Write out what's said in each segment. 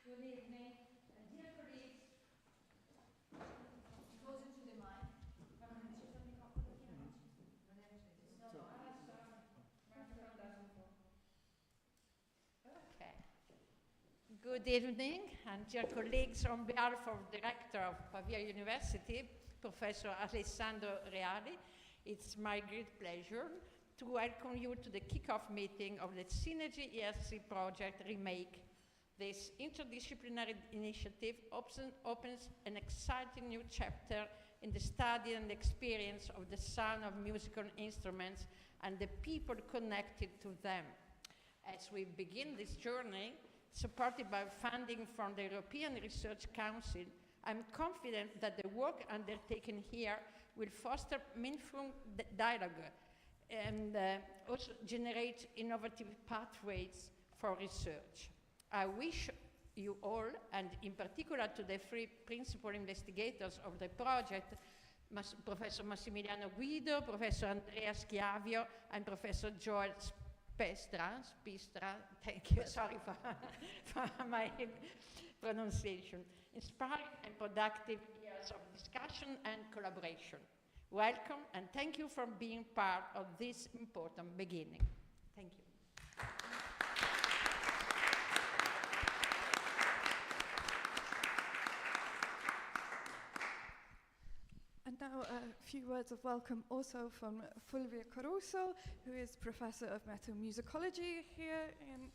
Good evening, dear colleagues. Closer to the mic. Non è acceso il microfono di oggi? Non è acceso. No, okay. Good evening, and dear colleagues, on behalf of the Director of Pavia University, Professor Alessandro Reali, it's my great pleasure to welcome you to the kick-off meeting of the Synergy ESC project Remake. This interdisciplinary initiative opens an exciting new chapter in the study and experience of the sound of musical instruments and the people connected to them. As we begin this journey, supported by funding from the European Research Council, I'm confident that the work undertaken here will foster meaningful dialogue and also generate innovative pathways for research. I wish you all, and in particular to the three principal investigators of the project, Professor Massimiliano Guido, Professor Andrea Schiavio, and Professor Joel Speerstra, thank you, sorry for my pronunciation, inspiring and productive years of discussion and collaboration. Welcome, and thank you for being part of this important beginning. Thank you. And now a few words of welcome also from Fulvia Caruso, who is Professor of Musicology here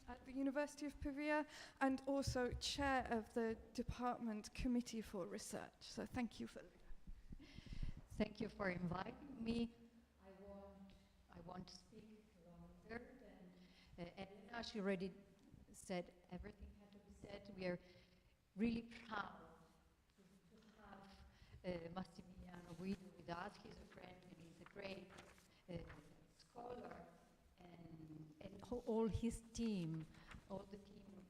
at the University of Pavia, and also Chair of the Department Committee for Research. So thank you, Fulvia. Thank you for inviting me. I want to speak longer than Elena. She already said everything had to be said. We are really proud to have Massimiliano Guido with us. He's a friend and he's a great scholar, and all his team, all the team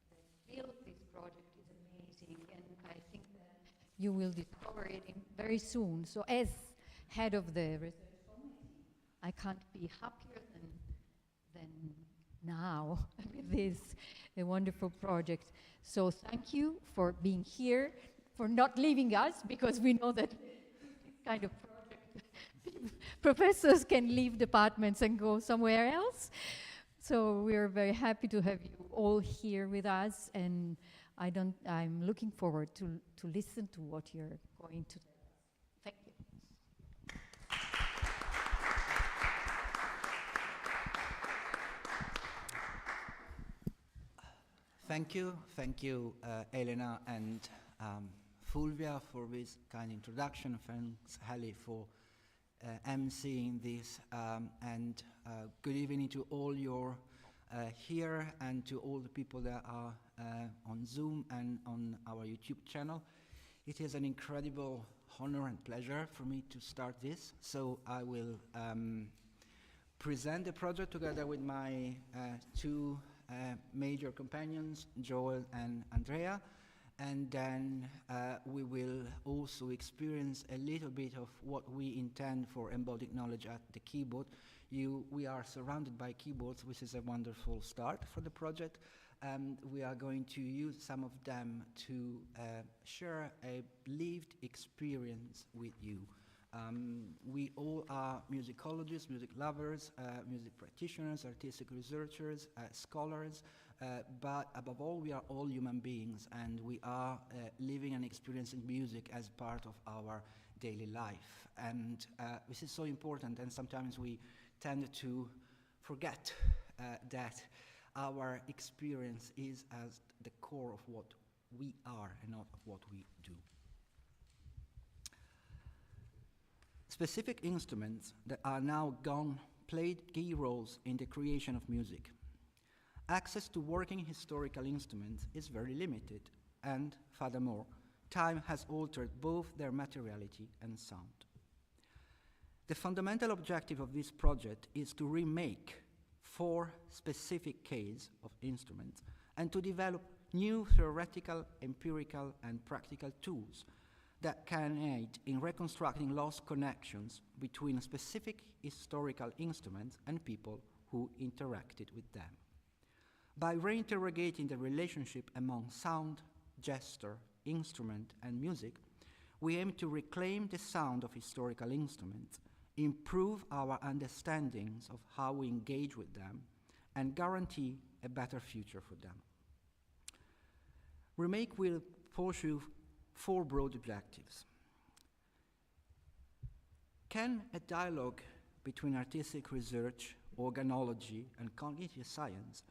that built this project is amazing, and I think that you will discover it very soon. So as head of the research committee, I can't be happier than now with this wonderful project. So thank you for being here, for not leaving us, because we know that this kind of project, professors can leave departments and go somewhere else. So we're very happy to have you all here with us, and I'm looking forward to listen to what you're going to tell us. Thank you. Thank you, Elena and Fulvia for this kind introduction. Thanks, Hallie, for emceeing this, and good evening to all your here and to all the people that are on Zoom and on our YouTube channel. It is an incredible honor and pleasure for me to start this. So I will present the project together with my two major companions, Joel and Andrea, and then we will also experience a little bit of what we intend for embodied knowledge at the keyboard. We are surrounded by keyboards, which is a wonderful start for the project. We are going to use some of them to share a lived experience with you. We all are musicologists, music lovers, music practitioners, artistic researchers, scholars, but above all, we are all human beings, and we are living and experiencing music as part of our daily life. And this is so important, and sometimes we tend to forget that our experience is as the core of what we are and not of what we do. Specific instruments that are now gone played key roles in the creation of music. Access to working historical instruments is very limited, and furthermore, time has altered both their materiality and sound. The fundamental objective of this project is to remake 4 specific cases of instruments and to develop new theoretical, empirical, and practical tools that can aid in reconstructing lost connections between specific historical instruments and people who interacted with them. By reinterrogating the relationship among sound, gesture, instrument, and music, we aim to reclaim the sound of historical instruments, improve our understandings of how we engage with them, and guarantee a better future for them. Remake will pursue 4 broad objectives. Can a dialogue between artistic research, organology, and cognitive science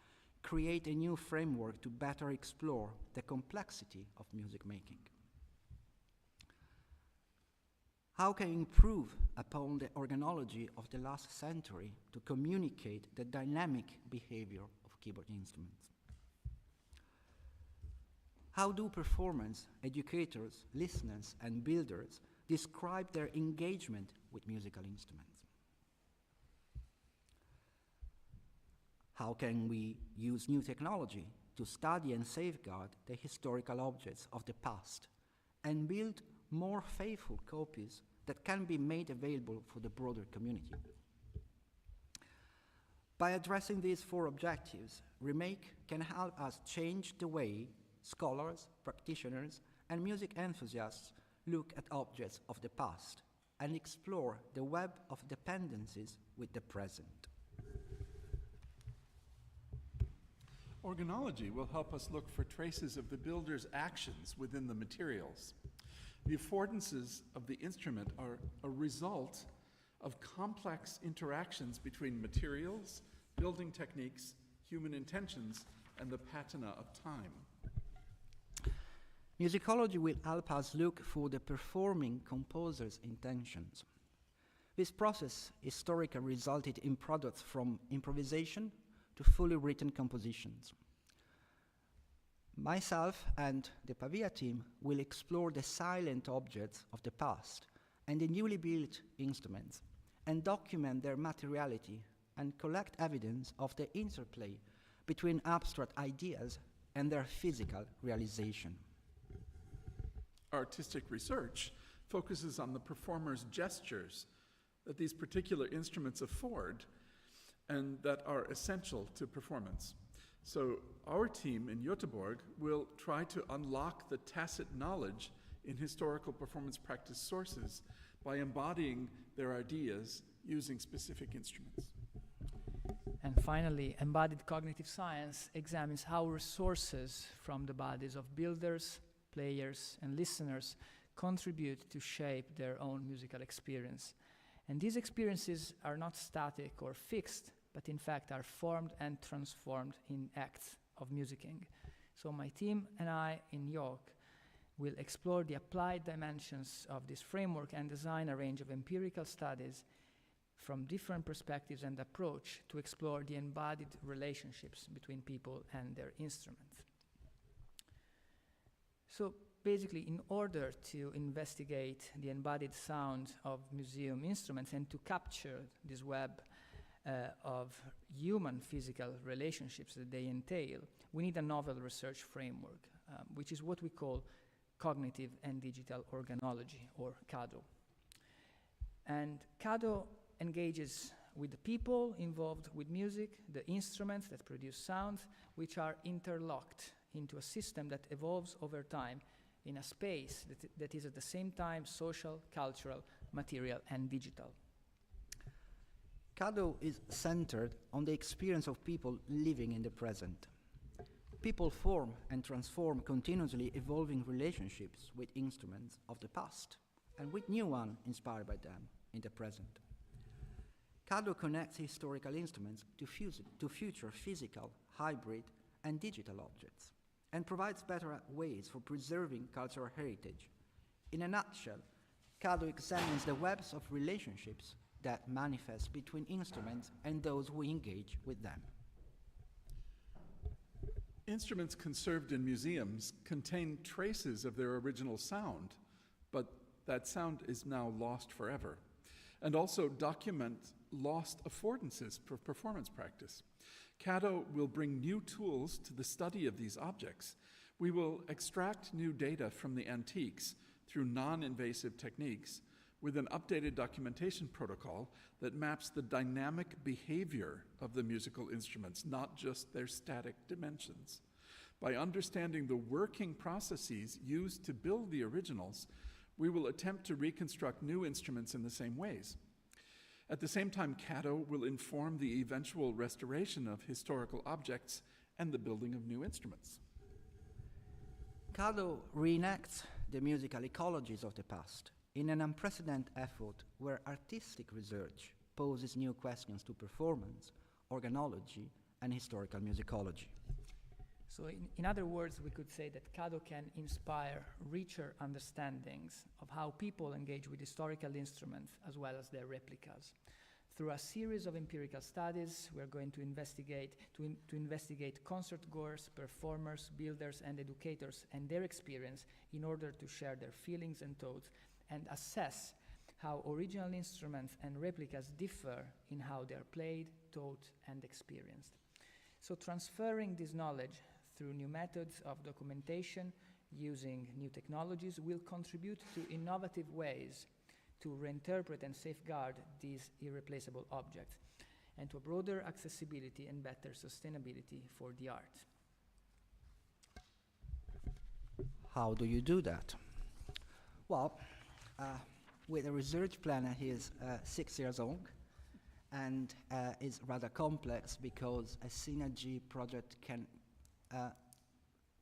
create a new framework to better explore the complexity of music making? How can we improve upon the organology of the last century to communicate the dynamic behavior of keyboard instruments? How do performers, educators, listeners, and builders describe their engagement with musical instruments? How can we use new technology to study and safeguard the historical objects of the past and build more faithful copies that can be made available for the broader community? By addressing these 4 objectives, Remake can help us change the way scholars, practitioners, and music enthusiasts look at objects of the past and explore the web of dependencies with the present. Organology will help us look for traces of the builder's actions within the materials. The affordances of the instrument are a result of complex interactions between materials, building techniques, human intentions, and the patina of time. Musicology will help us look for the performing composer's intentions. This process historically resulted in products from improvisation to fully written compositions. Myself and the Pavia team will explore the silent objects of the past and the newly built instruments and document their materiality and collect evidence of the interplay between abstract ideas and their physical realization. Artistic research focuses on the performer's gestures that these particular instruments afford and that are essential to performance. So our team in Göteborg will try to unlock the tacit knowledge in historical performance practice sources by embodying their ideas using specific instruments. And finally, embodied cognitive science examines how resources from the bodies of builders, players, and listeners contribute to shape their own musical experience. And these experiences are not static or fixed, but in fact are formed and transformed in acts of musicking. So my team and I in York will explore the applied dimensions of this framework and design a range of empirical studies from different perspectives and approach to explore the embodied relationships between people and their instruments. So basically, in order to investigate the embodied sound of museum instruments and to capture this web of human physical relationships that they entail, we need a novel research framework, which is what we call cognitive and digital organology, or CADO. And CADO engages with the people involved with music, the instruments that produce sound, which are interlocked into a system that evolves over time in a space that is at the same time social, cultural, material, and digital. CADO is centered on the experience of people living in the present. People form and transform continuously evolving relationships with instruments of the past and with new ones inspired by them in the present. CADO connects historical instruments to future physical, hybrid, and digital objects, and provides better ways for preserving cultural heritage. In a nutshell, CADO examines the webs of relationships that manifest between instruments and those who engage with them. Instruments conserved in museums contain traces of their original sound, but that sound is now lost forever, and also document lost affordances for performance practice. CADO will bring new tools to the study of these objects. We will extract new data from the antiques through non-invasive techniques with an updated documentation protocol that maps the dynamic behavior of the musical instruments, not just their static dimensions. By understanding the working processes used to build the originals, we will attempt to reconstruct new instruments in the same ways. At the same time, CADO will inform the eventual restoration of historical objects and the building of new instruments. CADO reenacts the musical ecologies of the past in an unprecedented effort where artistic research poses new questions to performance, organology, and historical musicology. So in other words, we could say that CADO can inspire richer understandings of how people engage with historical instruments as well as their replicas. Through a series of empirical studies, we are going to investigate concert-goers, performers, builders, and educators and their experience in order to share their feelings and thoughts and assess how original instruments and replicas differ in how they are played, taught, and experienced. So transferring this knowledge through new methods of documentation using new technologies will contribute to innovative ways to reinterpret and safeguard these irreplaceable objects, and to a broader accessibility and better sustainability for the arts. How do you do that? Well, with a research plan that is 6 years old and is rather complex because a synergy project can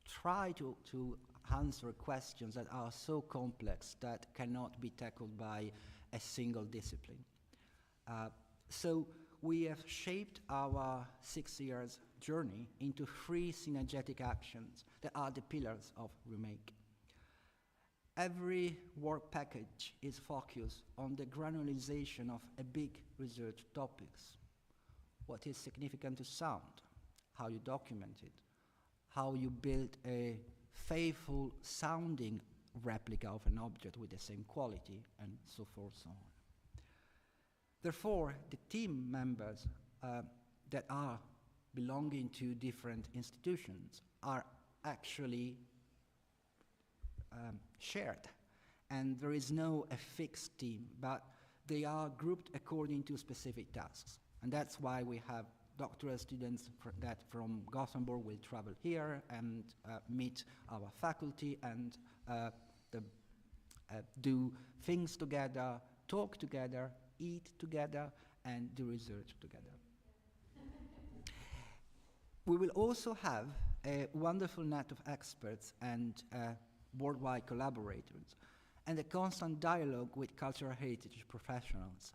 try to answer questions that are so complex that cannot be tackled by a single discipline. So we have shaped our 6 years journey into 3 synergetic actions that are the pillars of Remake. Every work package is focused on the granularization of a big research topics. What is significant to sound, how you document it, how you build a faithful sounding replica of an object with the same quality, and so forth, so on. Therefore, the team members that are belonging to different institutions are actually shared, and there is no a fixed team, but they are grouped according to specific tasks. And that's why we have doctoral students that from Gothenburg will travel here and meet our faculty and do things together, talk together, eat together, and do research together. We will also have a wonderful net of experts and worldwide collaborators, and a constant dialogue with cultural heritage professionals.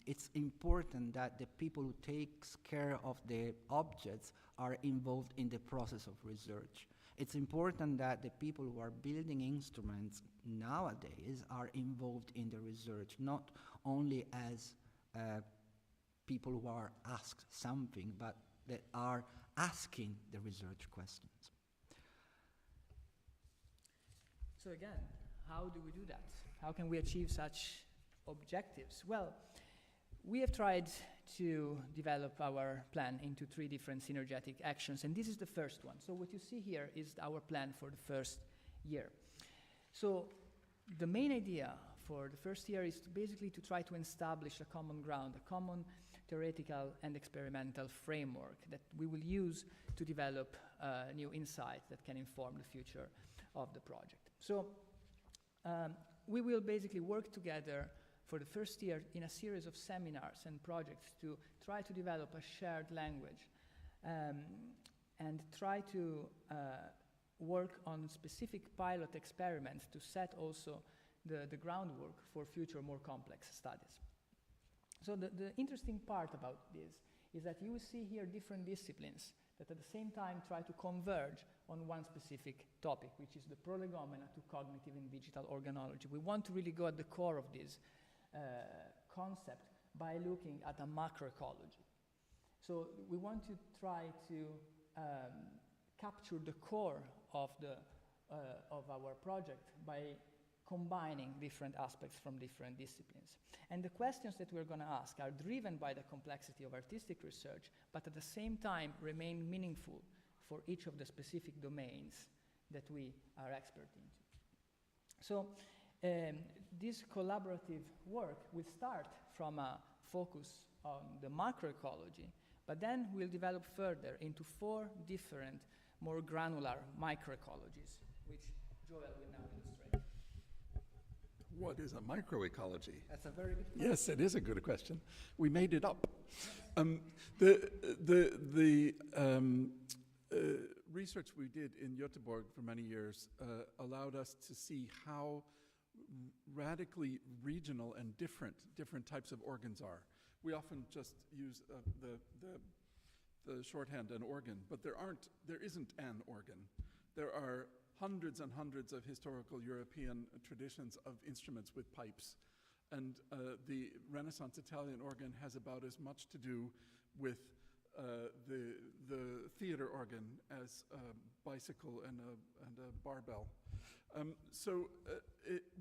It's important that the people who take care of the objects are involved in the process of research. It's important that the people who are building instruments nowadays are involved in the research, not only as people who are asked something, but that are asking the research questions. So again, how do we do that? How can we achieve such objectives? Well, we have tried to develop our plan into 3 different synergetic actions, and this is the first one. So what you see here is our plan for the first year. So the main idea for the first year is basically to try to establish a common ground, a common theoretical and experimental framework that we will use to develop new insights that can inform the future of the project. So we will basically work together for the first year in a series of seminars and projects to try to develop a shared language and try to work on specific pilot experiments to set also the groundwork for future more complex studies. So the interesting part about this is that you will see here different disciplines that at the same time try to converge on one specific topic, which is the prolegomena to cognitive and digital organology. We want to really go at the core of this concept by looking at a macroecology. So we want to try to capture the core of our project by combining different aspects from different disciplines. And the questions that we're going to ask are driven by the complexity of artistic research, but at the same time remain meaningful for each of the specific domains that we are expert into. So This collaborative work will start from a focus on the macroecology, but then we'll develop further into 4 different, more granular microecologies, which Joel will now illustrate. What is a microecology? That's a very good question. Yes, it is a good question. We made it up. The research we did in Göteborg for many years allowed us to see how radically regional and different types of organs are. We often just use the shorthand an organ, but there isn't an organ. There are hundreds and hundreds of historical European traditions of instruments with pipes. And the Renaissance Italian organ has about as much to do with the theater organ as a bicycle and a barbell.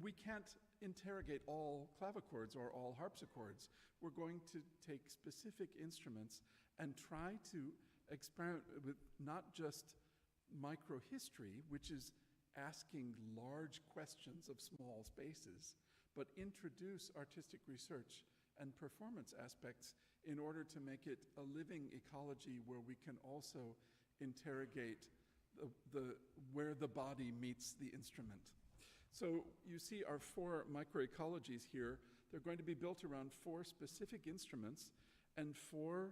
We can't interrogate all clavichords or all harpsichords. We're going to take specific instruments and try to experiment with not just microhistory, which is asking large questions of small spaces, but introduce artistic research and performance aspects in order to make it a living ecology where we can also interrogate where the body meets the instrument. So you see our 4 microecologies here. They're going to be built around 4 specific instruments and 4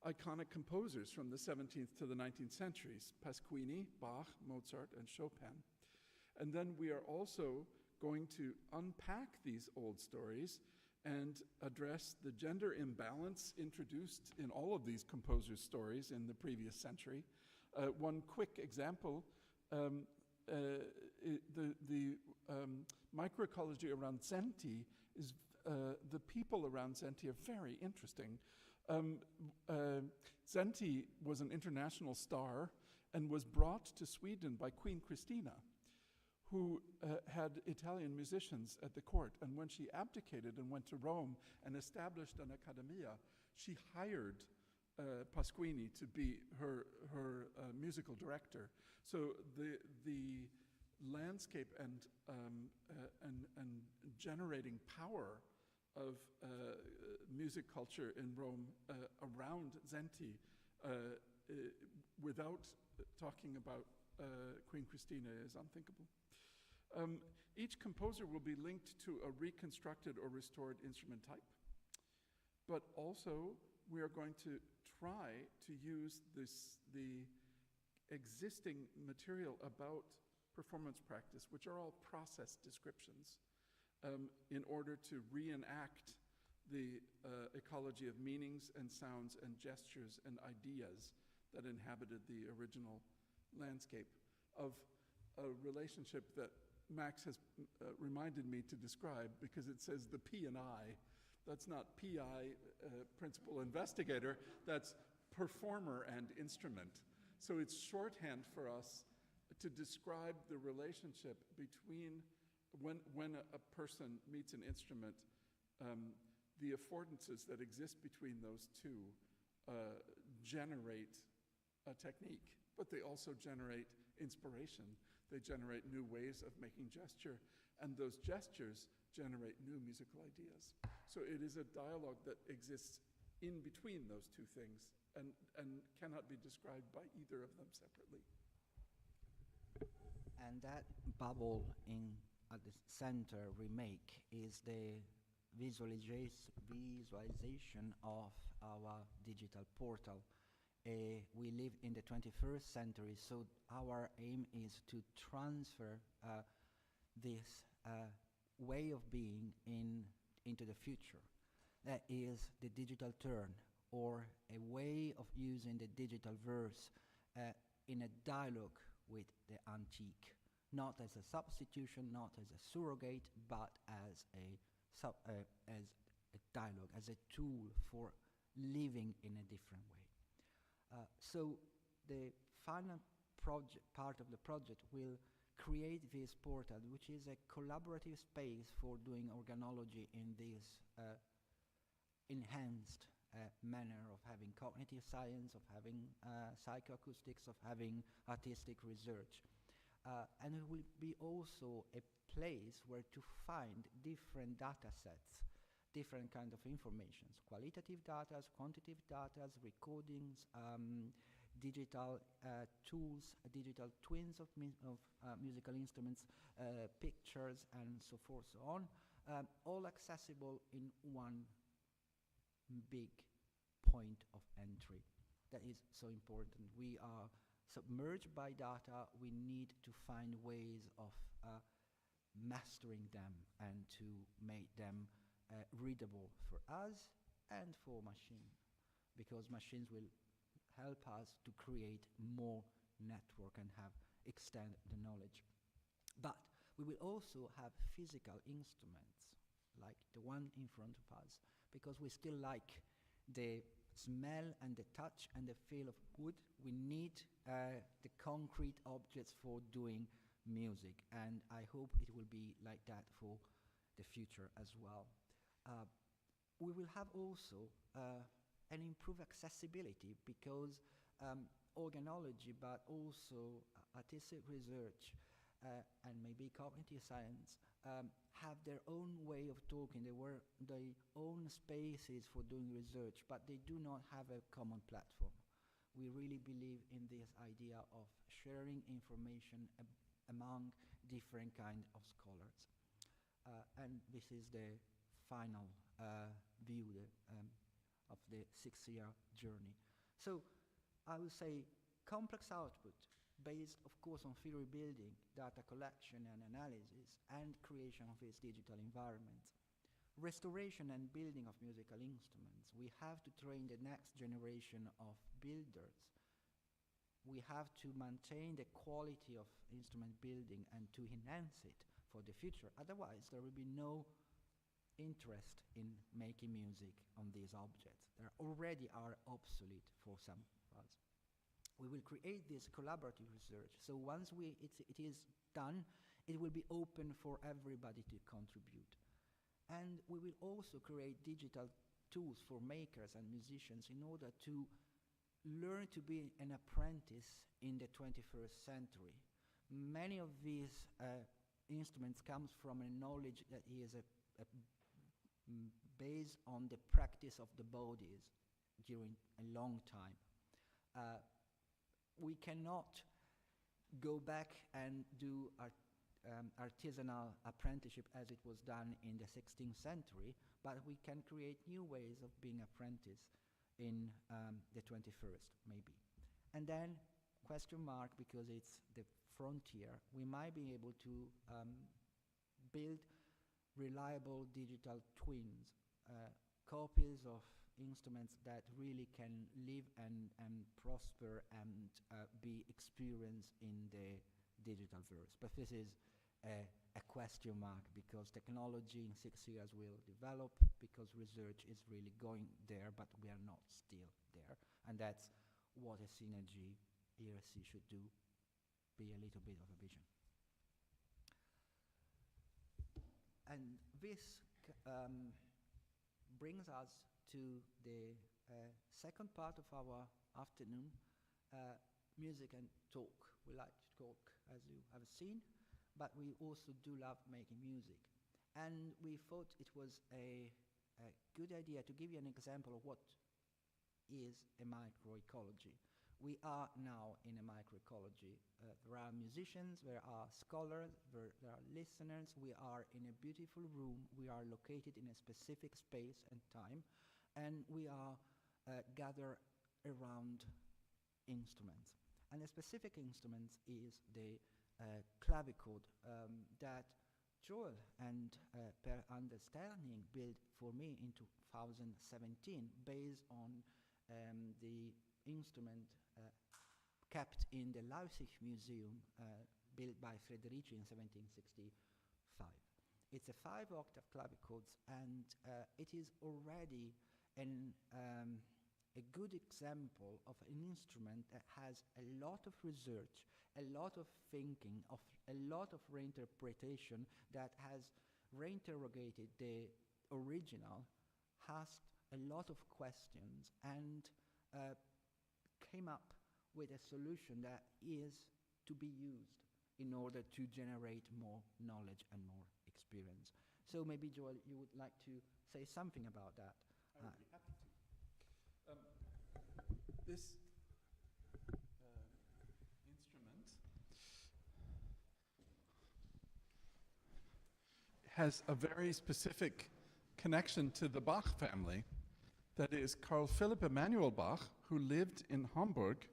iconic composers from the 17th to the 19th centuries: Pasquini, Bach, Mozart, and Chopin. And then we are also going to unpack these old stories and address the gender imbalance introduced in all of these composers' stories in the previous century. One quick example, the microecology around Zenti is, the people around Zenti are very interesting. Zenti was an international star and was brought to Sweden by Queen Christina, who had Italian musicians at the court. And when she abdicated and went to Rome and established an accademia, she hired Pasquini to be her musical director. So the landscape and generating power of music culture in Rome around Zenti without talking about Queen Christina is unthinkable. Each composer will be linked to a reconstructed or restored instrument type, but also we are going to try to use the existing material about performance practice, which are all process descriptions, in order to reenact the ecology of meanings and sounds and gestures and ideas that inhabited the original landscape of a relationship that Max has reminded me to describe, because it says the P and I. That's not PI, principal investigator, that's performer and instrument. So it's shorthand for us to describe the relationship between when a person meets an instrument, the affordances that exist between those two generate a technique, but they also generate inspiration. They generate new ways of making gesture, and those gestures generate new musical ideas. So it is a dialogue that exists in between those two things and cannot be described by either of them separately. And that bubble at the center, Remake, is the visualization of our digital portal. We live in the 21st century, so our aim is to transfer this way of being into the future. That is the digital turn, or a way of using the digital verse in a dialogue with the antique, not as a substitution, not as a surrogate, but as a dialogue, as a tool for living in a different way. So the final part of the project will create this portal, which is a collaborative space for doing organology in this enhanced manner of having cognitive science, of having psychoacoustics, of having artistic research. And it will be also a place where to find different data sets, different kind of informations, qualitative data, quantitative data, recordings, digital tools, digital twins of musical instruments, pictures, and so forth, so on, all accessible in one big point of entry. That is so important. We are submerged by data. We need to find ways of mastering them and to make them readable for us and for machine, because machines will help us to create more network and extend the knowledge. But we will also have physical instruments like the one in front of us, because we still like the smell and the touch and the feel of wood. We need the concrete objects for doing music, and I hope it will be like that for the future as well. We will have also an improved accessibility, because organology, but also artistic research and maybe cognitive science have their own way of talking. They were their own spaces for doing research, but they do not have a common platform. We really believe in this idea of sharing information among different kinds of scholars. And this is the final view of the 6-year journey. So I would say complex output based, of course, on theory building, data collection and analysis, and creation of its digital environment. Restoration and building of musical instruments. We have to train the next generation of builders. We have to maintain the quality of instrument building and to enhance it for the future. Otherwise, there will be no interest in making music on these objects. They already are obsolete for some of us. We will create this collaborative research. So once it is done, it will be open for everybody to contribute. And we will also create digital tools for makers and musicians in order to learn to be an apprentice in the 21st century. Many of these instruments comes from a knowledge that is based on the practice of the bodies during a long time. We cannot go back and do artisanal apprenticeship as it was done in the 16th century, but we can create new ways of being apprentice in the 21st, maybe. And then, question mark, because it's the frontier, we might be able to build reliable digital twins, copies of instruments that really can live and prosper and be experienced in the digital verse. But this is a question mark, because technology in 6 years will develop, because research is really going there, but we are not still there. And that's what a synergy ERC should do, be a little bit of a vision. And this brings us to the second part of our afternoon, music and talk. We like to talk, as you have seen, but we also do love making music. And we thought it was a good idea to give you an example of what is a microecology. We are now in a microecology. There are musicians, there are scholars, there are listeners. We are in a beautiful room. We are located in a specific space and time, and we are gathered around instruments. And the specific instrument is the clavichord that Joel and Per Understanding built for me in 2017, based on the instrument kept in the Leipzig Museum, built by Friederici in 1765. It's a 5-octave clavichord, and it is already a good example of an instrument that has a lot of research, a lot of thinking, of a lot of reinterpretation, that has reinterrogated the original, asked a lot of questions, and came up with a solution that is to be used in order to generate more knowledge and more experience. So maybe, Joel, you would like to say something about that. I would be happy to. This instrument has a very specific connection to the Bach family. That is, Carl Philipp Emanuel Bach, who lived in Hamburg,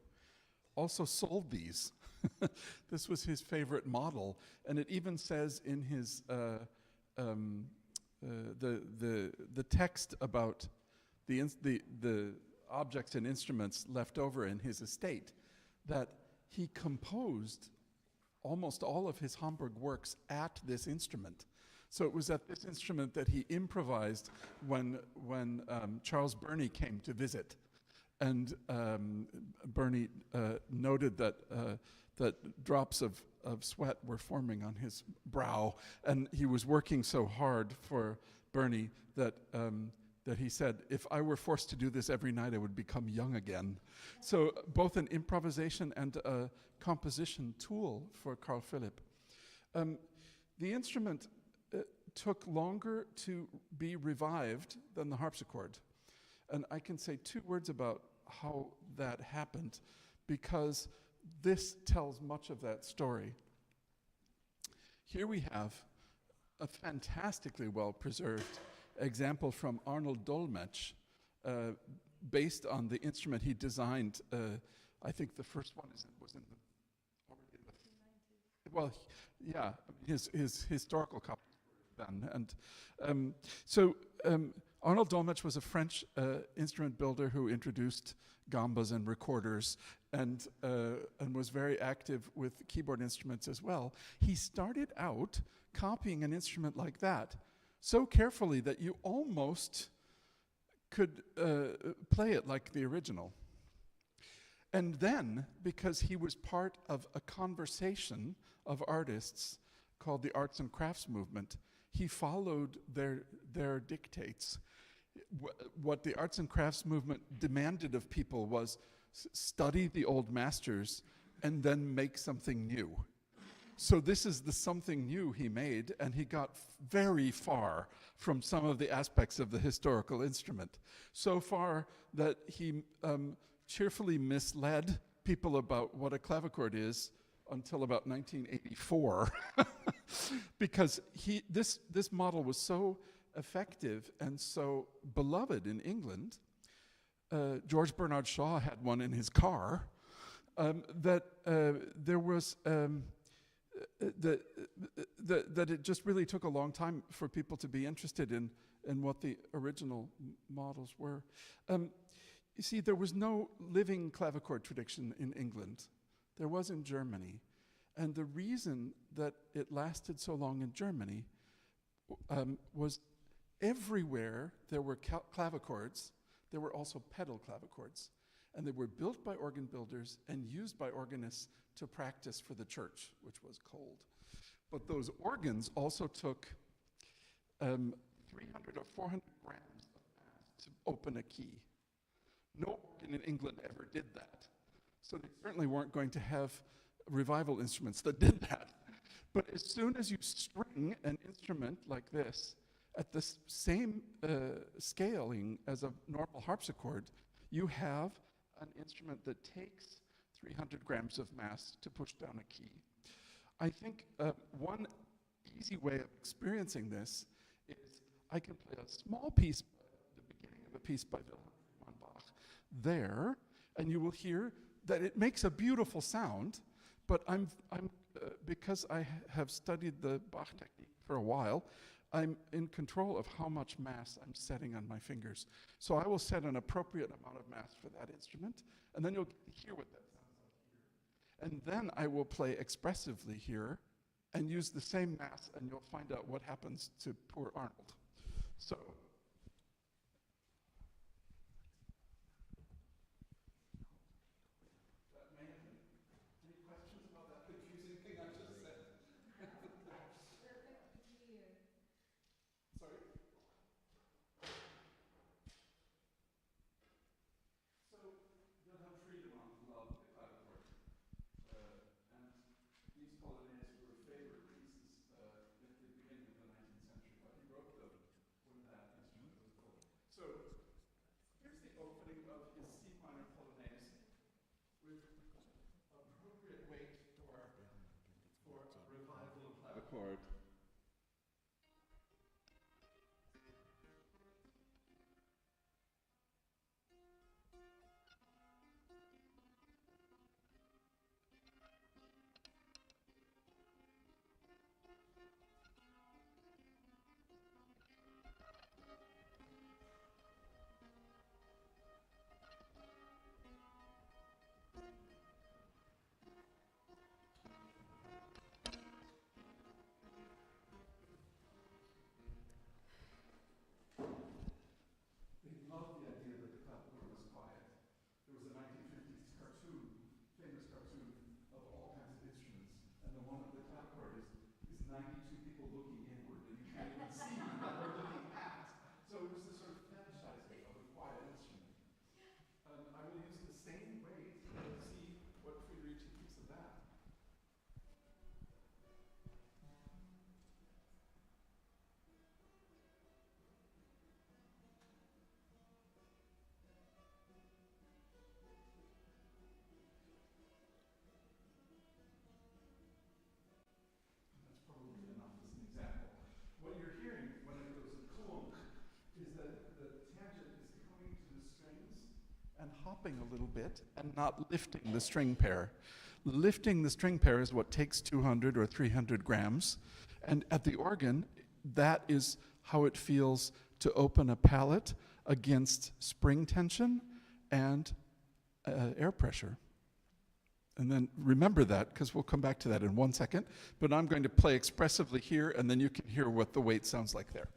also sold these. This was his favorite model, and it even says in his the text about the objects and instruments left over in his estate that he composed almost all of his Hamburg works at this instrument. So it was at this instrument that he improvised when Charles Burney came to visit. And Burney noted that drops of sweat were forming on his brow. And he was working so hard for Burney that he said, if I were forced to do this every night, I would become young again. So both an improvisation and a composition tool for Carl Philipp. The instrument took longer to be revived than the harpsichord. And I can say 2 words about how that happened, because this tells much of that story. Here we have a fantastically well-preserved example from Arnold Dolmetsch, based on the instrument he designed. I think the first one was in the, already in the, well, yeah, his historical copy. Done. And Arnold Dolmetsch was a French instrument builder who introduced gambas and recorders, and was very active with keyboard instruments as well. He started out copying an instrument like that so carefully that you almost could play it like the original. And then, because he was part of a conversation of artists called the Arts and Crafts Movement, he followed their dictates. What the Arts and Crafts Movement demanded of people was study the old masters and then make something new. So this is the something new he made, and he got very far from some of the aspects of the historical instrument. So far that he cheerfully misled people about what a clavichord is until about 1984. Because this model was so effective and so beloved in England. George Bernard Shaw had one in his car, that there was that it just really took a long time for people to be interested in what the original models were. You see, there was no living clavichord tradition in England. There was in Germany. And the reason that it lasted so long in Germany was everywhere there were clavichords, there were also pedal clavichords. And they were built by organ builders and used by organists to practice for the church, which was cold. But those organs also took 300 or 400 grams of mass to open a key. No organ in England ever did that. So they certainly weren't going to have revival instruments that did that. But as soon as you string an instrument like this at the same scaling as a normal harpsichord, you have an instrument that takes 300 grams of mass to push down a key. I think one easy way of experiencing this is I can play a small piece, the beginning of a piece by Wilhelm Bach there, and you will hear that it makes a beautiful sound, but because I have studied the Bach technique for a while, I'm in control of how much mass I'm setting on my fingers. So I will set an appropriate amount of mass for that instrument, and then you'll hear what that sounds like here. And then I will play expressively here and use the same mass, and you'll find out what happens to poor Arnold. So. Loved the clavichord, and he's called an clavichord. Same way to see what Friederici thinks of that. That's probably enough as an example. What you're hearing when it goes clunk is that the tangent is coming to the strings and hopping a little bit and not lifting the string pair. Lifting the string pair is what takes 200 or 300 grams. And at the organ, that is how it feels to open a palate against spring tension and air pressure. And then remember that, because we'll come back to that in 1 second. But I'm going to play expressively here, and then you can hear what the weight sounds like there.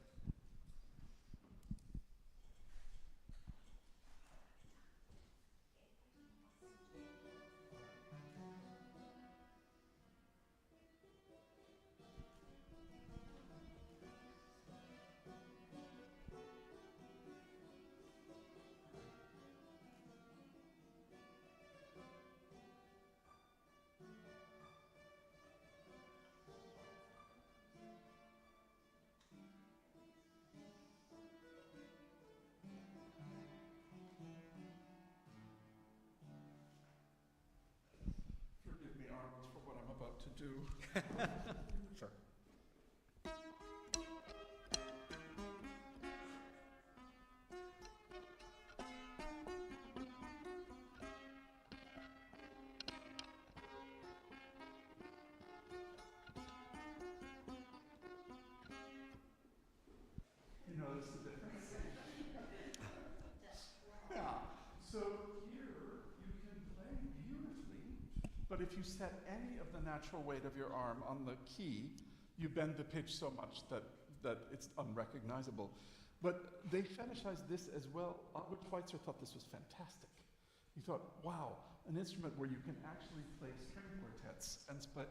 To do. Sure. You notice the difference? Yeah. So here you can play beautifully, but if you set any of the natural weight of your arm on the key, you bend the pitch so much that it's unrecognizable. But they fetishized this as well. Albert Schweitzer thought this was fantastic. He thought, wow, an instrument where you can actually play string quartets and play.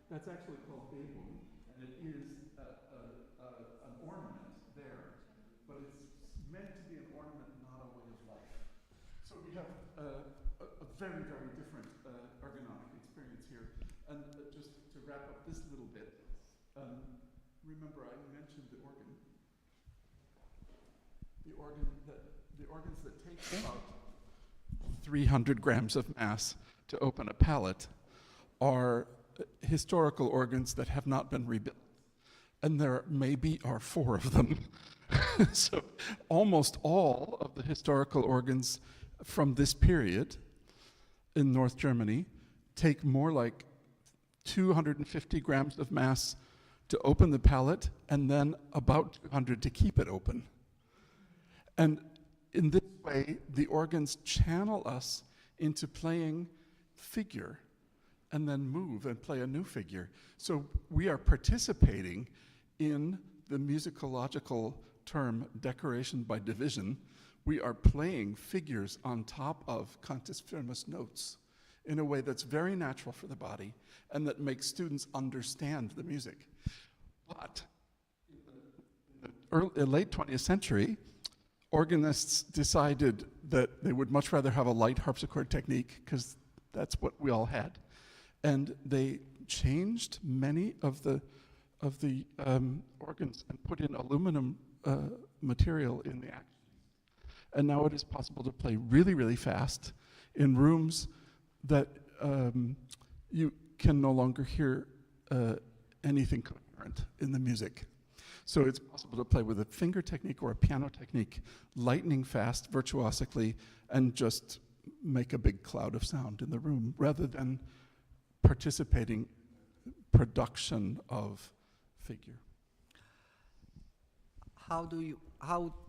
That's actually called Bebung, and it is an ornament there, but it's meant to be an ornament, not a way of life. So we have a very, very different ergonomic experience here. And just to wrap up this little bit, remember I mentioned the organ. The organs that take about 300 grams of mass to open a palate are historical organs that have not been rebuilt. And there maybe are 4 of them. So almost all of the historical organs from this period in North Germany take more like 250 grams of mass to open the palate and then about 200 to keep it open. And in this way, the organs channel us into playing figure and then move and play a new figure. So we are participating in the musicological term decoration by division. We are playing figures on top of cantus firmus notes in a way that's very natural for the body and that makes students understand the music. But in the late 20th century, organists decided that they would much rather have a light harpsichord technique because that's what we all had. And they changed many of the organs and put in aluminum material in the action. And now it is possible to play really, really fast in rooms that you can no longer hear anything coherent in the music. So it's possible to play with a finger technique or a piano technique, lightning fast, virtuosically, and just make a big cloud of sound in the room, rather than participating production of figure. How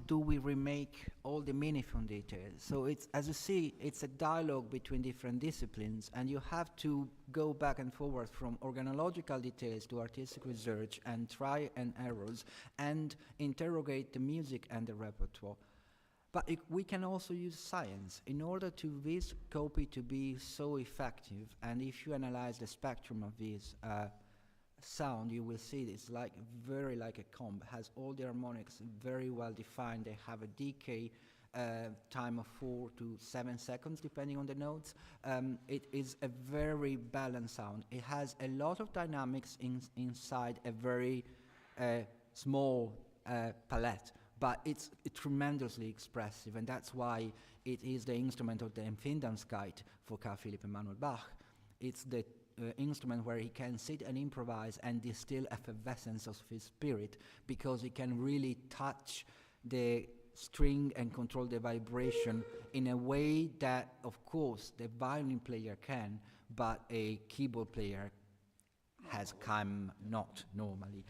do we remake all the miniphone details? So it's, as you see, it's a dialogue between different disciplines, and you have to go back and forward from organological details to artistic research and try and errors and interrogate the music and the repertoire. But we can also use science in order to this copy to be so effective. And if you analyze the spectrum of this sound, you will see it's like very like a comb, has all the harmonics very well defined. They have a decay time of 4 to 7 seconds depending on the notes. It is a very balanced sound. It has a lot of dynamics inside a very small palette, but it's tremendously expressive, and that's why it is the instrument of the Empfindungskeit for Carl Philipp Emanuel Bach. It's the instrument where he can sit and improvise and distill effervescence of his spirit, because he can really touch the string and control the vibration in a way that, of course, the violin player can, but a keyboard player not normally.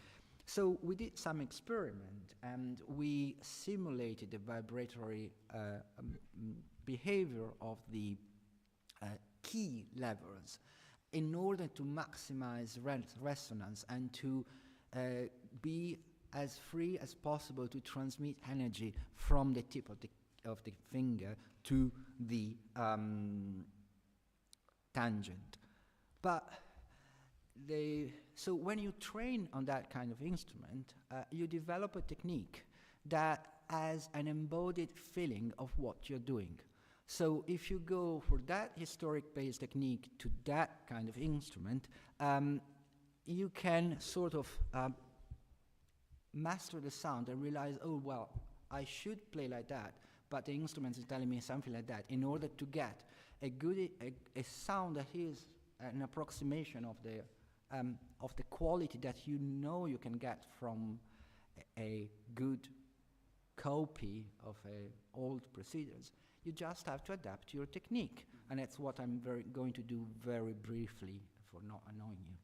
So we did some experiment, and we simulated the vibratory behavior of the key levels in order to maximize resonance and to be as free as possible to transmit energy from the tip of the finger to the tangent. But so when you train on that kind of instrument, you develop a technique that has an embodied feeling of what you're doing. So if you go for that historic-based technique to that kind of instrument, you can sort of master the sound and realize, oh, well, I should play like that, but the instrument is telling me something like that, in order to get a sound that is an approximation of the quality that you know you can get from a good copy of old procedures. You just have to adapt your technique, and that's what I'm going to do very briefly for not annoying you.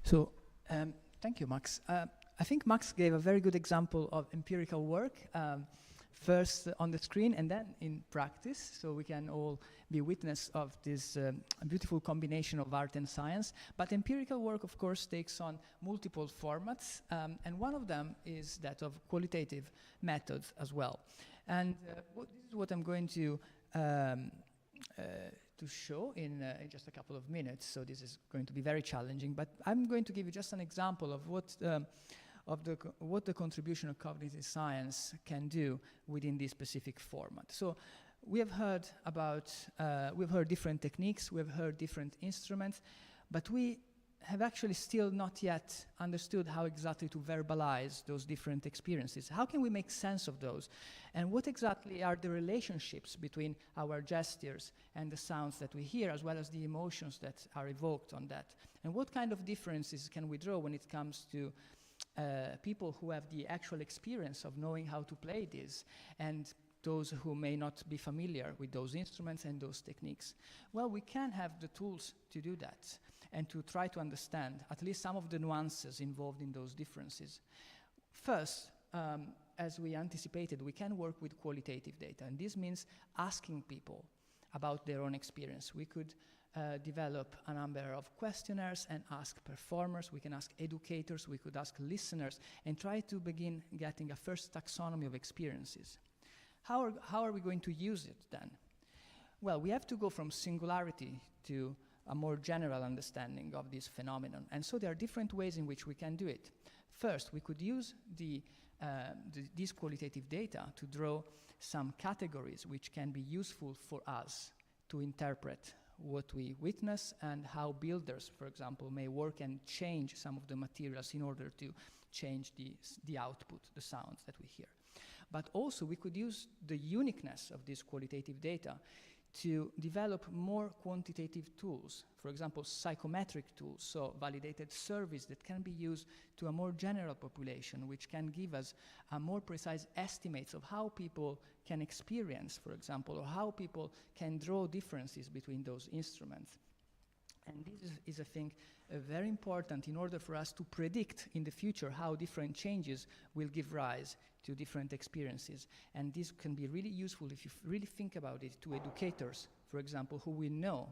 So, thank you, Max. I think Max gave a very good example of empirical work, first on the screen and then in practice, so we can all be witness of this beautiful combination of art and science. But empirical work, of course, takes on multiple formats, and one of them is that of qualitative methods as well. And this is what I'm going to to show in just a couple of minutes, so this is going to be very challenging, but I'm going to give you just an example of what the contribution of cognitive science can do within this specific format. So we have heard about, we've heard different techniques, we've heard different instruments, but we have actually still not yet understood how exactly to verbalize those different experiences. How can we make sense of those? And what exactly are the relationships between our gestures and the sounds that we hear, as well as the emotions that are evoked on that? And what kind of differences can we draw when it comes to people who have the actual experience of knowing how to play this, and those who may not be familiar with those instruments and those techniques? Well, we can have the tools to do that, and to try to understand at least some of the nuances involved in those differences. First, as we anticipated, we can work with qualitative data, and this means asking people about their own experience. We could develop a number of questionnaires and ask performers, we can ask educators, we could ask listeners, and try to begin getting a first taxonomy of experiences. How are we going to use it then? Well, we have to go from singularity to a more general understanding of this phenomenon. And so there are different ways in which we can do it. First, we could use these qualitative data to draw some categories which can be useful for us to interpret what we witness and how builders, for example, may work and change some of the materials in order to change the output, the sounds that we hear. But also we could use the uniqueness of this qualitative data to develop more quantitative tools, for example, psychometric tools, so validated surveys that can be used to a more general population, which can give us a more precise estimates of how people can experience, for example, or how people can draw differences between those instruments. And this is, I think, very important in order for us to predict in the future how different changes will give rise to different experiences. And this can be really useful if you really think about it to educators, for example, who will know,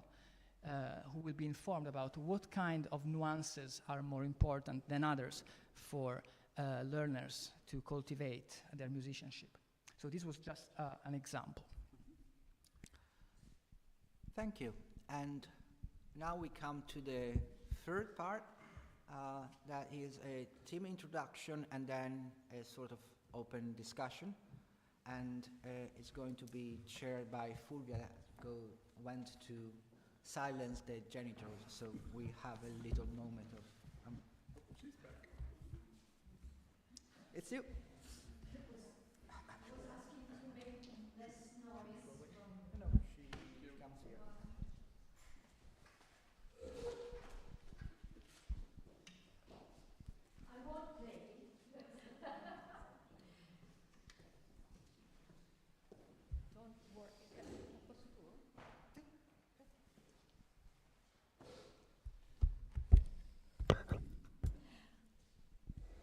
who will be informed about what kind of nuances are more important than others for learners to cultivate their musicianship. So this was just an example. Thank you. And now we come to the third part, that is a team introduction and then a sort of open discussion. And it's going to be chaired by Fulvia, who went to silence the genitals, so we have a little moment of... She's back. It's you.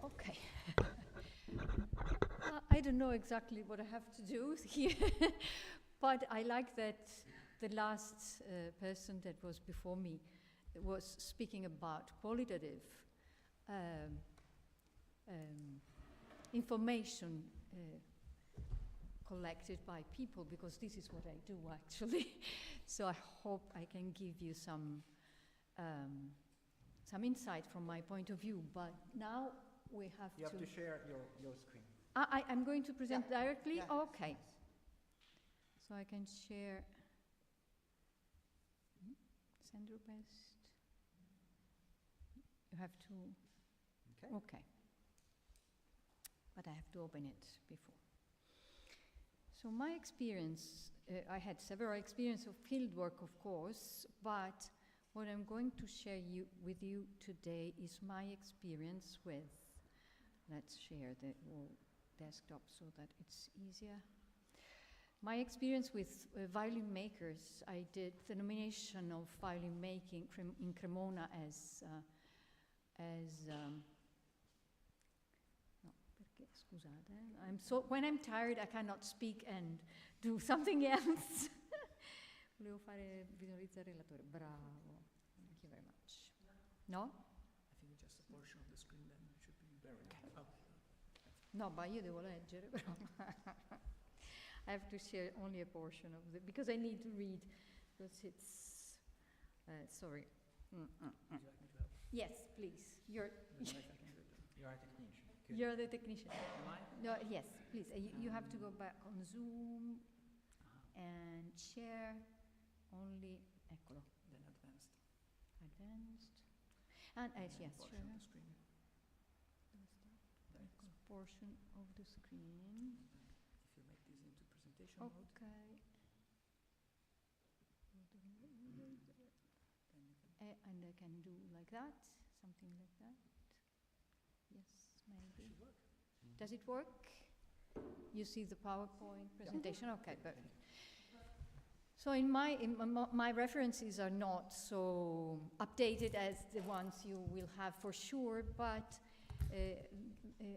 Okay. I don't know exactly what I have to do here, but I like that the last person that was before me was speaking about qualitative information collected by people, because this is what I do actually. So I hope I can give you some insight from my point of view, but now we have You have to share your screen. I'm going to present directly? Yeah. Okay. So I can share. Send request. You have to. Okay. Okay. But I have to open it before. So my experience, I had several experiences of field work, of course, but what I'm going to share with you today is my experience with, let's share the desktop so that it's easier. My experience with violin makers, I did the nomination of violin making in Cremona no, perché, scusate, when I'm tired I cannot speak and do something else. Volevo fare visualizzare il relatore, bravo, thank you very much. No? I think just a portion of the screen then should be there. Okay. No, ma io devo leggere, però. I have to share only a portion of it, because I need to read because it's, sorry. Would you like me to help? Yes, please. You are a technician. Good. You're the technician. Am I? No, yes, please. You have to go back on Zoom and share only, eccolo, Then advanced. advanced. And yes, Portion share of the screen. There it is. portion of the screen. If you make this into presentation mode, Okay. then you can. And I can do like that, something like that. Yes, maybe. Should work. Does it work? You see the PowerPoint presentation? Okay, perfect. So in my references are not so updated as the ones you will have for sure, but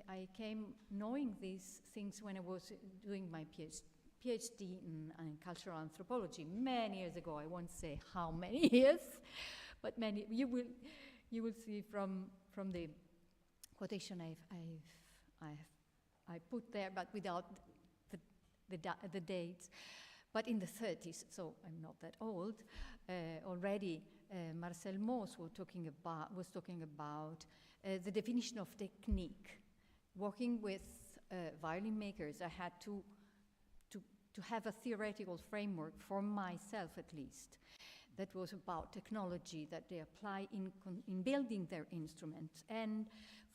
I came knowing these things when I was doing my PhD in cultural anthropology many years ago. I won't say how many years, but many. You will see from the quotation I put there, but without the dates. But in the 30s, so I'm not that old, already Marcel Mauss was talking about the definition of technique. Working with violin makers, I had to have a theoretical framework for myself, at least, that was about technology that they apply in building their instruments. And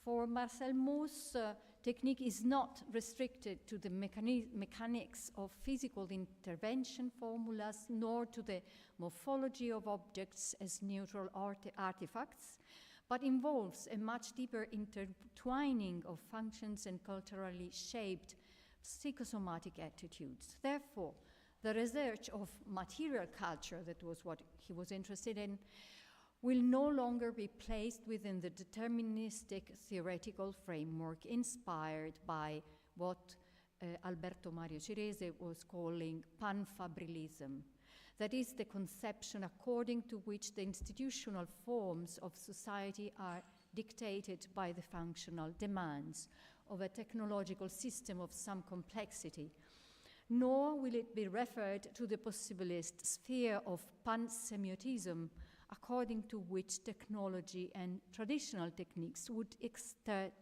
for Marcel Mauss, technique is not restricted to the mechanics of physical intervention formulas, nor to the morphology of objects as neutral artifacts, but involves a much deeper intertwining of functions and culturally shaped psychosomatic attitudes. Therefore, the research of material culture, that was what he was interested in, will no longer be placed within the deterministic theoretical framework inspired by what Alberto Mario Cirese was calling panfabrilism. That is the conception according to which the institutional forms of society are dictated by the functional demands of a technological system of some complexity, nor will it be referred to the possibilist sphere of pansemiotism, according to which technology and traditional techniques would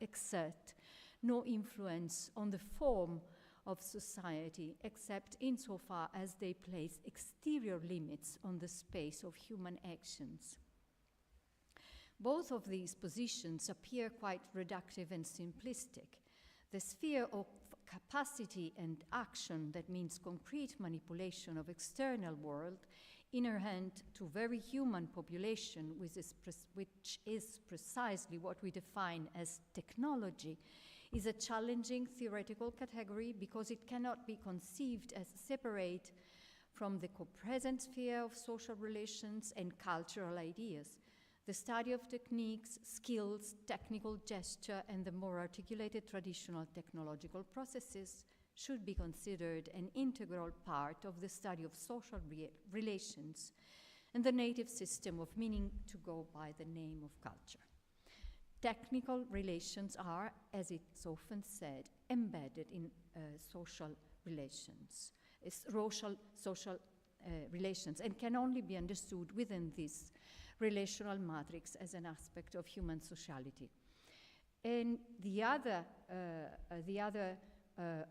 exert no influence on the form of society, except insofar as they place exterior limits on the space of human actions. Both of these positions appear quite reductive and simplistic. The sphere of capacity and action, that means concrete manipulation of external world, inherent to very human population, which is precisely what we define as technology, is a challenging theoretical category because it cannot be conceived as separate from the co-present sphere of social relations and cultural ideas. The study of techniques, skills, technical gesture, and the more articulated traditional technological processes should be considered an integral part of the study of social relations and the native system of meaning to go by the name of culture. Technical relations are, as it's often said, embedded in social relations, relations, and can only be understood within this relational matrix as an aspect of human sociality. And the other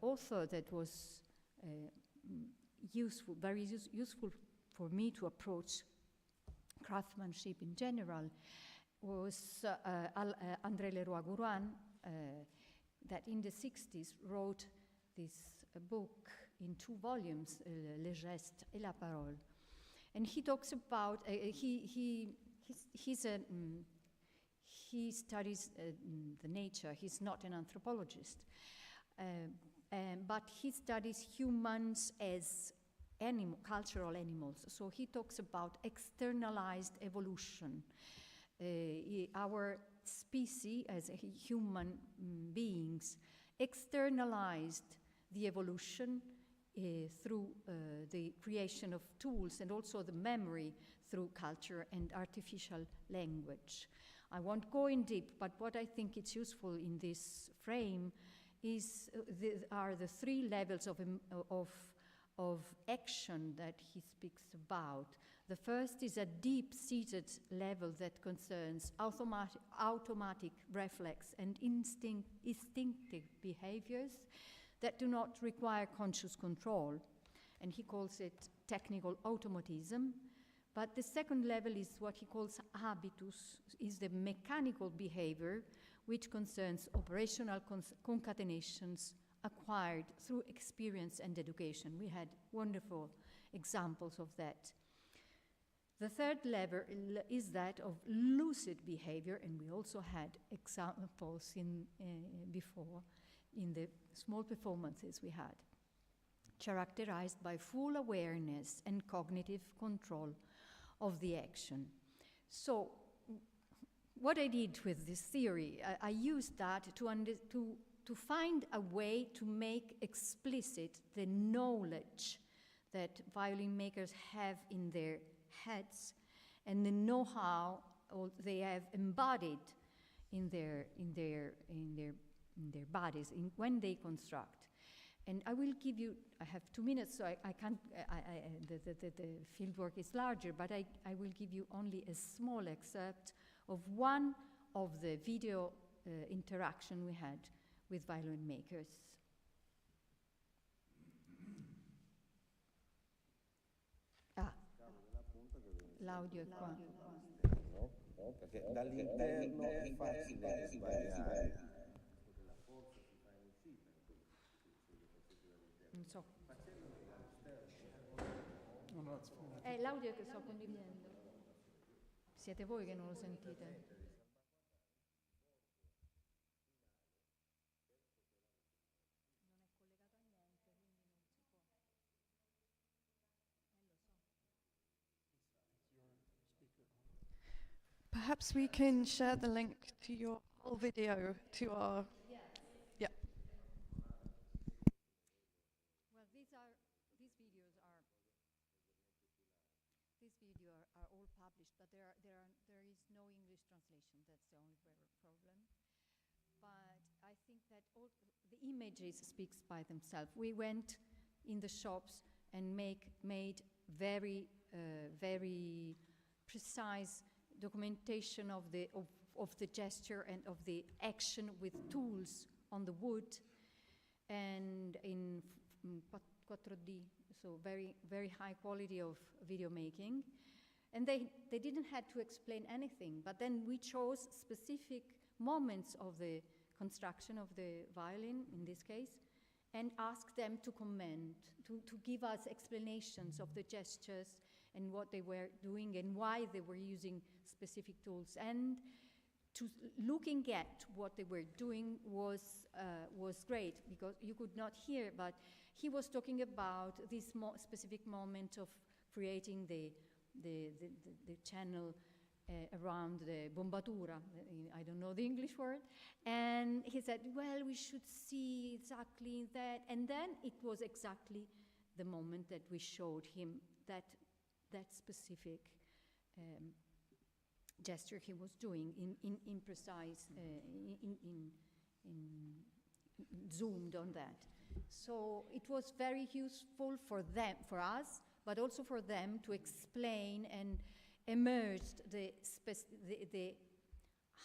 author that was very useful for me to approach craftsmanship in general was André Leroy-Gourhan, that in the 60s wrote this book in 2 volumes, Les Gestes et la Parole. And he talks about, he studies the nature. He's not an anthropologist, but he studies humans as cultural animals. So he talks about externalized evolution. Our species as human beings externalized the evolution through the creation of tools and also the memory through culture and artificial language. I won't go in deep, but what I think is useful in this frame are the 3 levels of of action that he speaks about. The first is a deep-seated level that concerns automatic reflex and instinctive behaviors that do not require conscious control, and he calls it technical automatism. But the second level is what he calls habitus, is the mechanical behavior which concerns operational concatenations acquired through experience and education. We had wonderful examples of that. The third level is that of lucid behavior, and we also had examples before in the small performances we had, characterized by full awareness and cognitive control of the action. So what I did with this theory, I used that to find a way to make explicit the knowledge that violin makers have in their heads and the know-how they have embodied in their bodies when they construct. And I will give you, I have 2 minutes, so I can't, the field work is larger, but I will give you only a small excerpt of one of the video interaction we had with violin makers. L'audio è qua. No? Perché dall'interno è facile sbagliare. Non so. Oh, no, it's fine. È l'audio che sto condividendo. Siete voi che non lo sentite? Perhaps we can share the link to your whole video to our. Yeah. Well, these videos are all published, but there is no English translation. That's the only problem. But I think that all the images speaks by themselves. We went in the shops and made very precise documentation of the gesture and of the action with tools on the wood and in 4D, so very high quality of video making. And they didn't have to explain anything, but then we chose specific moments of the construction of the violin, in this case, and asked them to comment, to give us explanations of the gestures and what they were doing and why they were using specific tools. And looking at what they were doing was great, because you could not hear, but he was talking about this specific moment of creating the channel around the bombatura. I don't know the English word. And he said, well, we should see exactly that. And then it was exactly the moment that we showed him that specific gesture he was doing in precise, zoomed on that. So it was very useful for them, for us, but also for them to explain and emerged the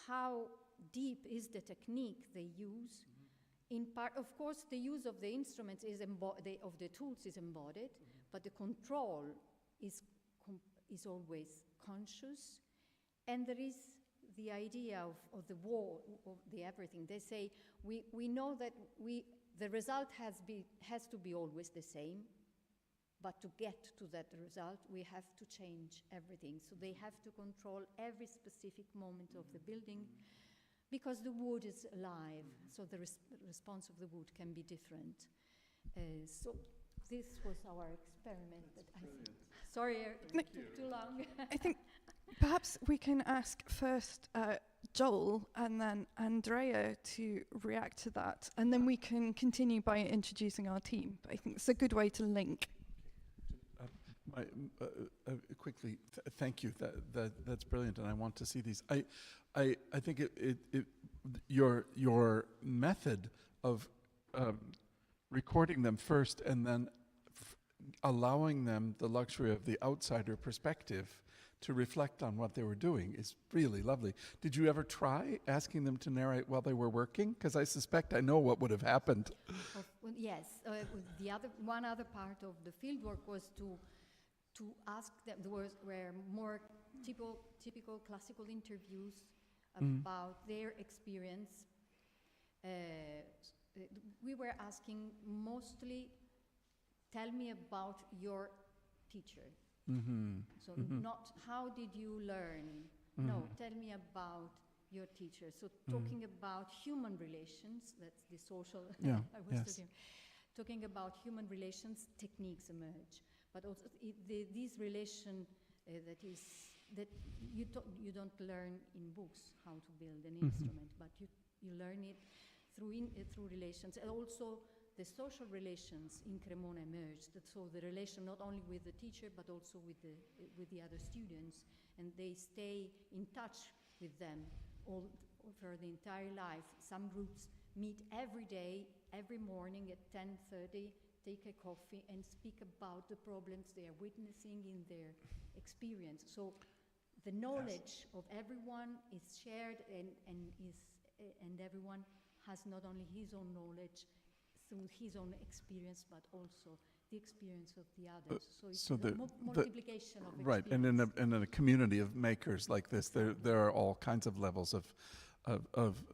how deep is the technique they use. In part, of course, the use of the instruments is of the tools is embodied, but the control is always conscious. And there is the idea of the wall, of the everything. They say, we know that the result has to be always the same, but to get to that result, we have to change everything. So they have to control every specific moment of the building, because the wood is alive, so the response of the wood can be different. So this was our experiment. Sorry, it took too long. I think perhaps we can ask first Joel and then Andrea to react to that, and then we can continue by introducing our team. But I think it's a good way to link. Quickly, thank you. That's brilliant, and I want to see these. I think your method of recording them first and then allowing them the luxury of the outsider perspective to reflect on what they were doing is really lovely. Did you ever try asking them to narrate while they were working? Because I suspect I know what would have happened. Yes, one other part of the fieldwork was to ask them. Were more typical classical interviews about their experience. We were asking mostly, tell me about your teacher. So not how did you learn? No, tell me about your teacher. So talking about human relations, that's the social I was talking about human relations, techniques emerge. But also this relation that you don't learn in books how to build an instrument, but you learn it through relations. And also the social relations in Cremona emerged. So the relation not only with the teacher, but also with the other students, and they stay in touch with them all for the entire life. Some groups meet every day, every morning at 10:30, take a coffee and speak about the problems they are witnessing in their experience. So the knowledge of everyone is shared, and everyone has not only his own knowledge through his own experience, but also the experience of the others. So it's multiplication of experience. Right, and in a community of makers like this, there are all kinds of levels of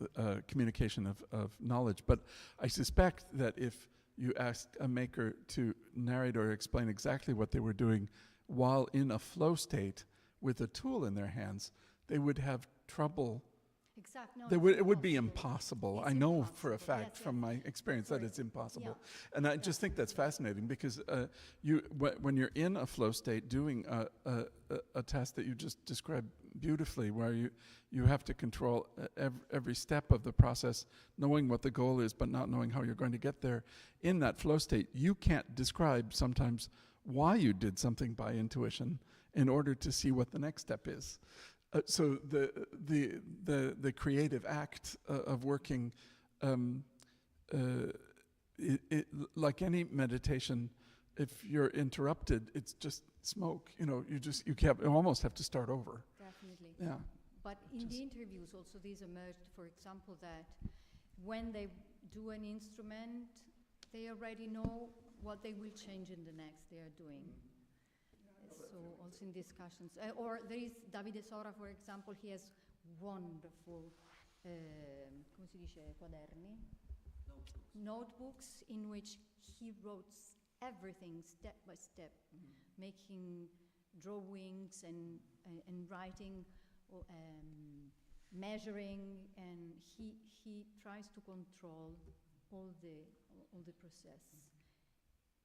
communication of knowledge. But I suspect that if you asked a maker to narrate or explain exactly what they were doing while in a flow state with a tool in their hands, they would have trouble. Exactly. It would be impossible. I know for a fact from my experience that it's impossible. Yeah. And I just think that's fascinating because when you're in a flow state doing a task that you just described beautifully, where you have to control every step of the process, knowing what the goal is, but not knowing how you're going to get there. In that flow state, you can't describe sometimes why you did something by intuition in order to see what the next step is. So the creative act of working, like any meditation, if you're interrupted, it's just smoke. You almost have to start over. Definitely. Yeah. But in the interviews also these emerged, for example, that when they do an instrument, they already know what they will change in the next they are doing. So also in discussions. Or there is Davide Sora, for example, he has wonderful, come si dice, quaderni? Notebooks in which he wrote everything step by step, making drawings and writing, measuring, and he tries to control all the process.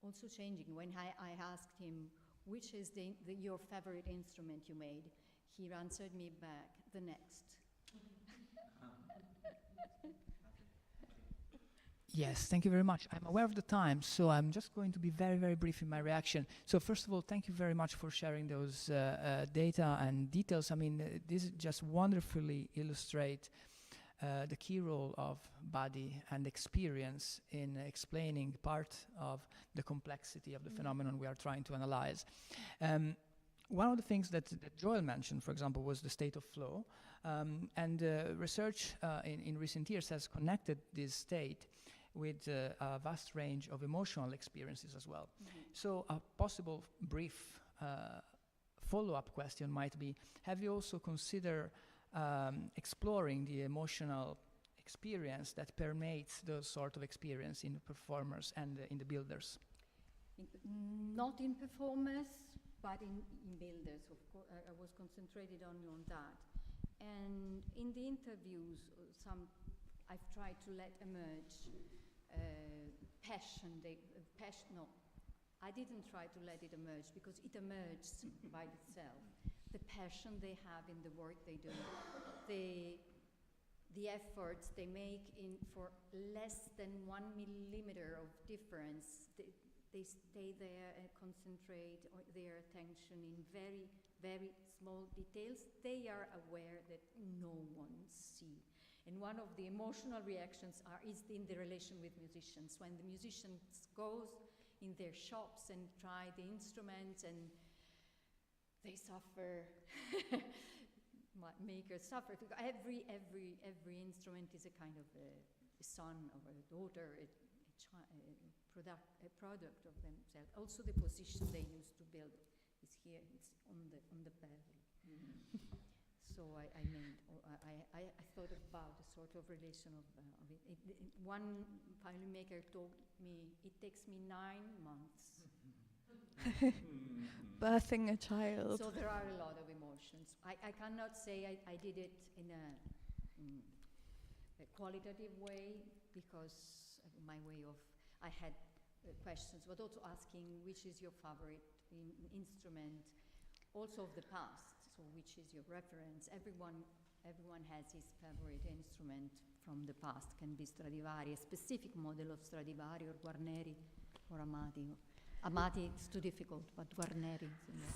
Also changing. When I asked him, which is your favorite instrument you made? He answered me back, the next. Yes, thank you very much. I'm aware of the time, so I'm just going to be very, very brief in my reaction. So first of all, thank you very much for sharing those data and details. I mean, this just wonderfully illustrate the key role of body and experience in explaining part of the complexity of the phenomenon we are trying to analyze. One of the things that Joel mentioned, for example, was the state of flow. And research in recent years has connected this state with a vast range of emotional experiences as well. So a possible brief follow-up question might be, have you also considered exploring the emotional experience that permeates those sort of experience in the performers and in the builders? Not in performers, but in builders. Of course, I was concentrated only on that. And in the interviews, I've tried to let emerge passion. No, I didn't try to let it emerge because it emerged by itself. The passion they have in the work they do, the efforts they make for less than 1 millimeter of difference. They stay there and concentrate their attention in very, very small details. They are aware that no one sees. And one of the emotional reactions is in the relation with musicians. When the musician goes in their shops and try the instruments, and they suffer. Makers suffer. Every instrument is a kind of a son or a daughter, a product of themselves. Also, the position they used to build is here. It's on the belly. So I thought about a sort of relation of it. One violin maker told me it takes me 9 months. Birthing a child. So there are a lot of emotions. I cannot say I did it in a qualitative way, because my way of, I had questions, but also asking which is your favorite instrument, also of the past. So which is your reference? Everyone has his favorite instrument from the past. Can be Stradivari, a specific model of Stradivari or Guarneri or Amati. Amati, it's too difficult, but Guarneri.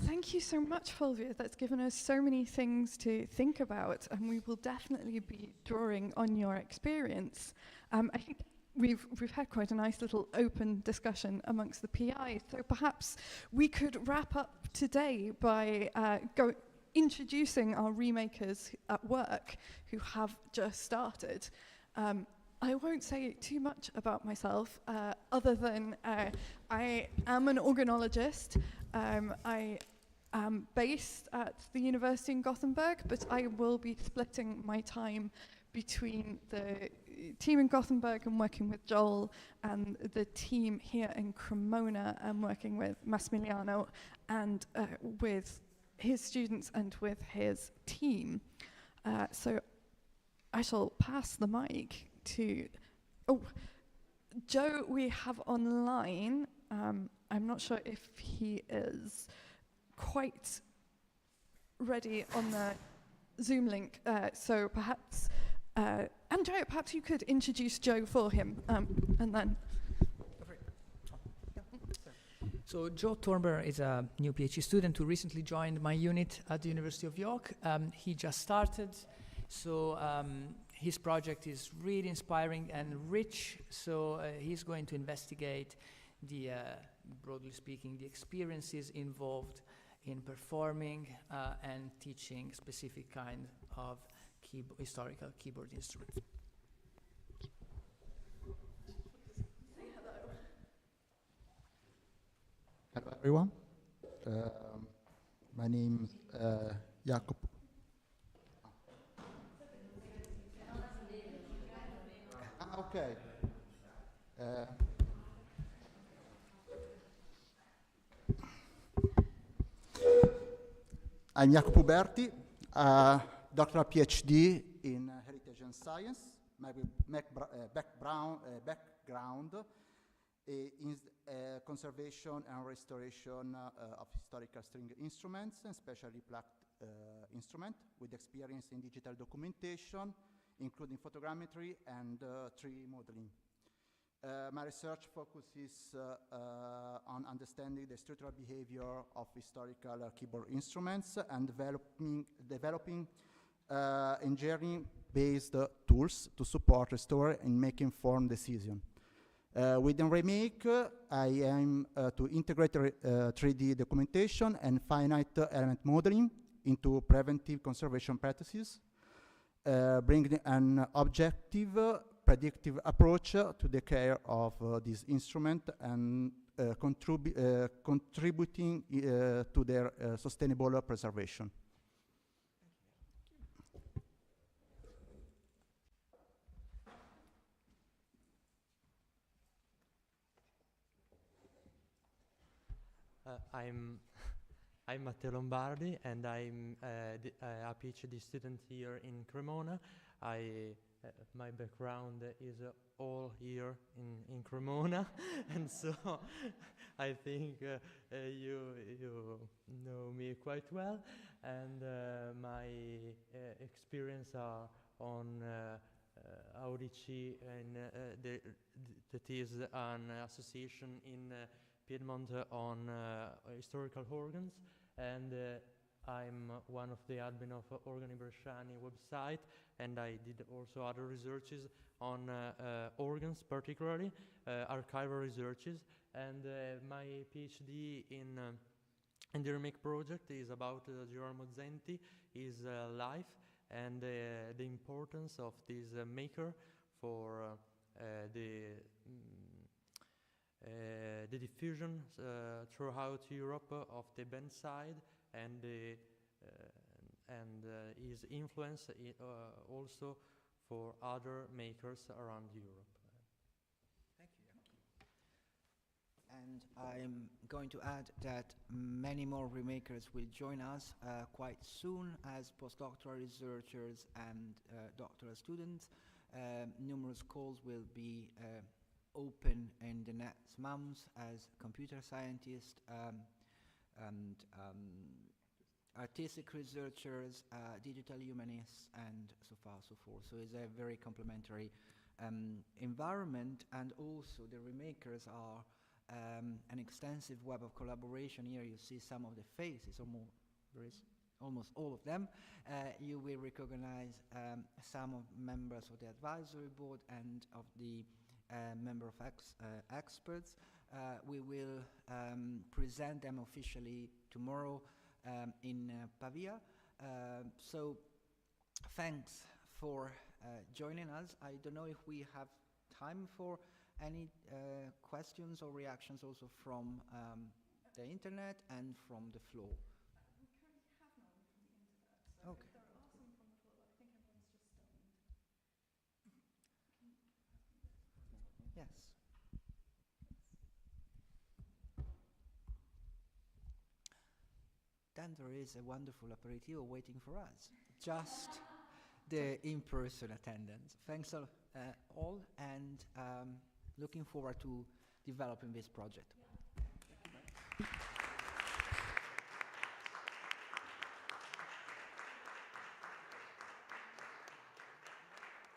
Thank you so much, Fulvia. That's given us so many things to think about, and we will definitely be drawing on your experience. I think we've had quite a nice little open discussion amongst the PIs, so perhaps we could wrap up today by introducing our Remakers at work who have just started. I won't say too much about myself, other than I am an organologist. I am based at the University in Gothenburg, but I will be splitting my time between the team in Gothenburg and working with Joel, and the team here in Cremona and working with Massimiliano and with his students and with his team. So I shall pass the mic to Joe. We have online. I'm not sure if he is quite ready on the Zoom link. So perhaps, Andrea, perhaps you could introduce Joe for him, and then. So Joe Thornber is a new PhD student who recently joined my unit at the University of York. He just started, so his project is really inspiring and rich. So he's going to investigate the, broadly speaking, the experiences involved in performing and teaching specific kind of historical keyboard instruments. Hello everyone. My name is Jakob. Okay. I'm Jacopo Berti, doctoral PhD in heritage and science. My background is conservation and restoration of historical string instruments, and especially plucked instruments, with experience in digital documentation, including photogrammetry and 3D modeling. My research focuses on understanding the structural behavior of historical keyboard instruments and developing engineering-based tools to support restore and make informed decisions. Within Remake, I aim to integrate 3D documentation and finite element modeling into preventive conservation practices, bringing an objective, predictive approach to the care of this instrument and contributing to their sustainable preservation. I'm Matteo Lombardi, and I'm a PhD student here in Cremona. My background is all here in Cremona, and so I think you know me quite well. And my experience are on Aurici, and that is an association in Piedmont on historical organs, and I'm one of the admin of Organi Bresciani website, and I did also other researches on organs, particularly archival researches. And my PhD in the Remake project is about Girolamo Zenti, his life, and the importance of this maker for the diffusion throughout Europe of the band side, and his influence also for other makers around Europe. Thank you. And I'm going to add that many more remakers will join us quite soon as postdoctoral researchers and doctoral students. Numerous calls will be open in the next months as computer scientists and artistic researchers, digital humanists, and so far so forth. So it's a very complementary environment, and also the Remakers are an extensive web of collaboration. Here you see some of the faces, there is almost all of them. You will recognize some of members of the advisory board and of the member of experts. We will present them officially tomorrow in Pavia. So thanks for joining us. I don't know if we have time for any questions or reactions also from the internet and from the floor. We currently have none from the internet, so Okay. if there are some from the floor, I think everyone's just stunned. Yes. Then there is a wonderful aperitivo waiting for us. Just the in-person attendance. Thanks all, and looking forward to developing this project.